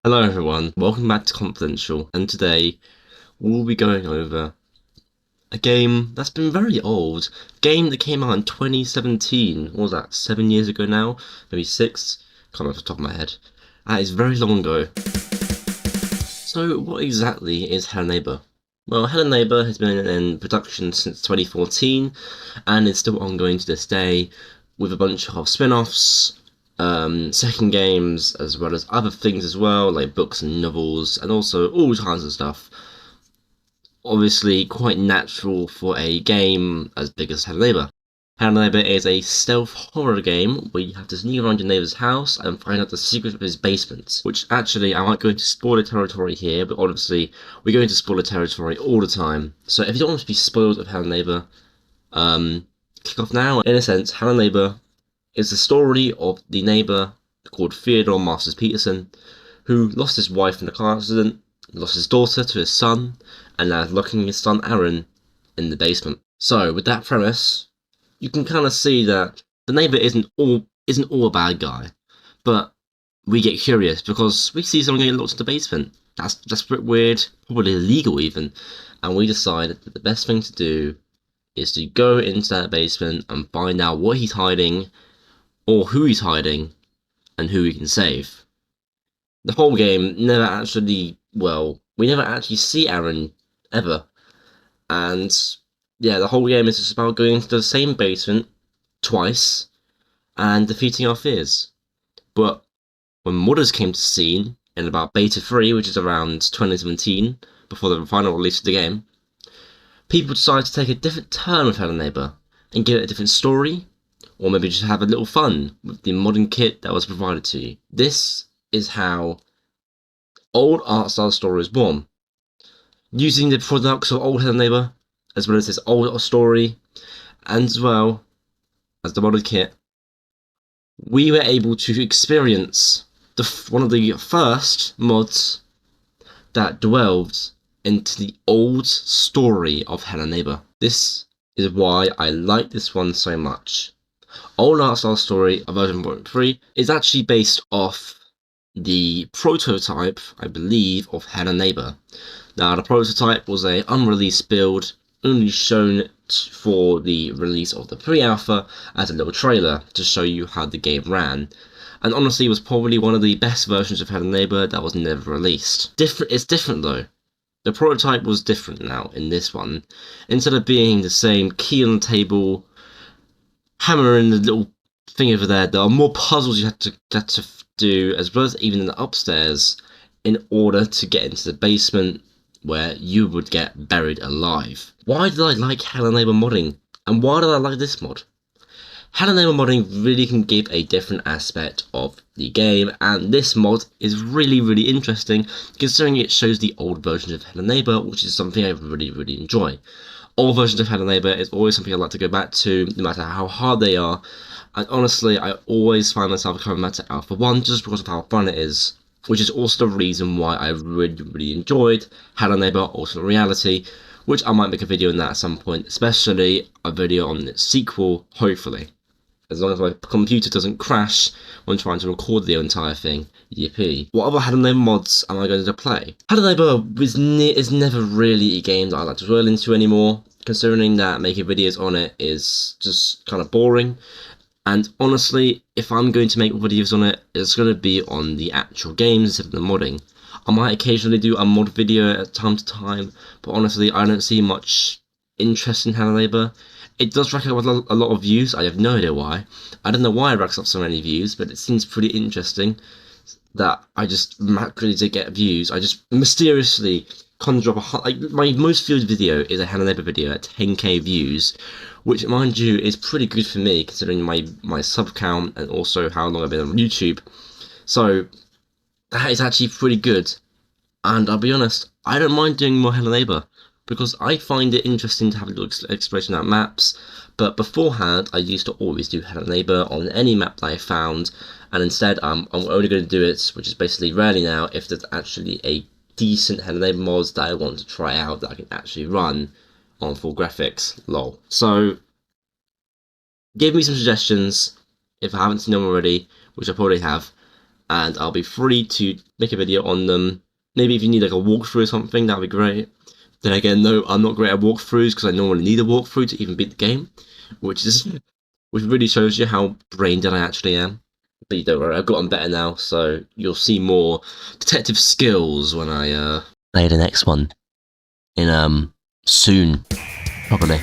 Hello everyone, welcome back to Confidential, and today we'll be going over a game that's been very old. A game that came out in 2017. What was that, 7 years ago now? Maybe 6? Can't remember off the top of my head. That is very long ago. So what exactly is Hello Neighbor? Well, Hello Neighbor has been in production since 2014 and is still ongoing to this day with a bunch of spin-offs, second games, as well as other things as well, like books and novels, and also all kinds of stuff. Obviously, quite natural for a game as big as Hello Neighbor. Hello Neighbor is a stealth horror game where you have to sneak around your neighbor's house and find out the secret of his basement. Which actually, I might go into spoiler territory here, but honestly, we go into spoiler territory all the time. So if you don't want to be spoiled of Hello Neighbor, kick off now. In a sense, Hello Neighbor is the story of the neighbor called Theodore Masters Peterson, who lost his wife in a car accident, lost his daughter to his son, and now is locking his son Aaron in the basement. So, with that premise, you can kind of see that the neighbor isn't all a bad guy, but we get curious because we see someone getting locked in the basement. That's just a bit weird, probably illegal even, and we decide that the best thing to do is to go into that basement and find out what he's hiding, or who he's hiding, and who he can save. The whole game never actually, well, we never actually see Aaron ever, and yeah, the whole game is just about going into the same basement twice and defeating our fears. But when modders came to scene in about Beta 3, which is around 2017, before the final release of the game, people decided to take a different turn with Hello Neighbor and give it a different story, or maybe just have a little fun with the modern kit that was provided to you. This is how old art style story is born. Using the products of old Hello Neighbor, as well as this old story, and as well as the modern kit, we were able to experience one of the first mods that delved into the old story of Hello Neighbor. This is why I like this one so much. Old art style story of version 1.3 is actually based off the prototype, I believe, of Hello Neighbor. Now, the prototype was an unreleased build, only shown for the release of the pre-alpha as a little trailer to show you how the game ran, and honestly was probably one of the best versions of Hello Neighbor that was never released. It's different though. The prototype was different now in this one. Instead of being the same key on the table, hammer in the little thing over there are more puzzles you have to do, as well as even in the upstairs, in order to get into the basement where you would get buried alive. Why did I like Hello Neighbor modding? And why did I like this mod? Hello Neighbor modding really can give a different aspect of the game, and this mod is really interesting considering it shows the old versions of Hello Neighbor, which is something I really enjoy. Old versions of Hello Neighbor is always something I like to go back to, no matter how hard they are, and honestly, I always find myself coming back to Alpha 1 just because of how fun it is, which is also the reason why I really enjoyed Hello Neighbor Alternate Reality, which I might make a video on that at some point, especially a video on its sequel, hopefully. As long as my computer doesn't crash when trying to record the entire thing. Yippee. What other Hello Neighbor mods am I going to play? Hello Neighbor is never really a game that I like to dwell into anymore, considering that making videos on it is just kind of boring. And honestly, if I'm going to make videos on it, it's going to be on the actual games instead of the modding. I might occasionally do a mod video at time to time, but honestly, I don't see much interest in Hello Neighbor. It does rack up a lot of views. I have no idea why. I don't know why it racks up so many views, but it seems pretty interesting that I just magically did get views. I just mysteriously conjure up like my most viewed video is a Hello Neighbor video at 10k views, which, mind you, is pretty good for me considering my sub count and also how long I've been on YouTube. So that is actually pretty good, and I'll be honest, I don't mind doing more Hello Neighbor because I find it interesting to have a little exploration of maps. But beforehand, I used to always do Hello Neighbor on any map that I found, and instead I'm only going to do it, which is basically rarely now, if there's actually a decent Hello Neighbor mods that I want to try out that I can actually run on full graphics. Lol. So give me some suggestions if I haven't seen them already, which I probably have, and I'll be free to make a video on them. Maybe if you need like a walkthrough or something, that'd be great. Then again, no, I'm not great at walkthroughs because I normally need a walkthrough to even beat the game, which really shows you how brain dead I actually am. But you don't worry, I've gotten better now, so you'll see more detective skills when I play the next one in soon, probably.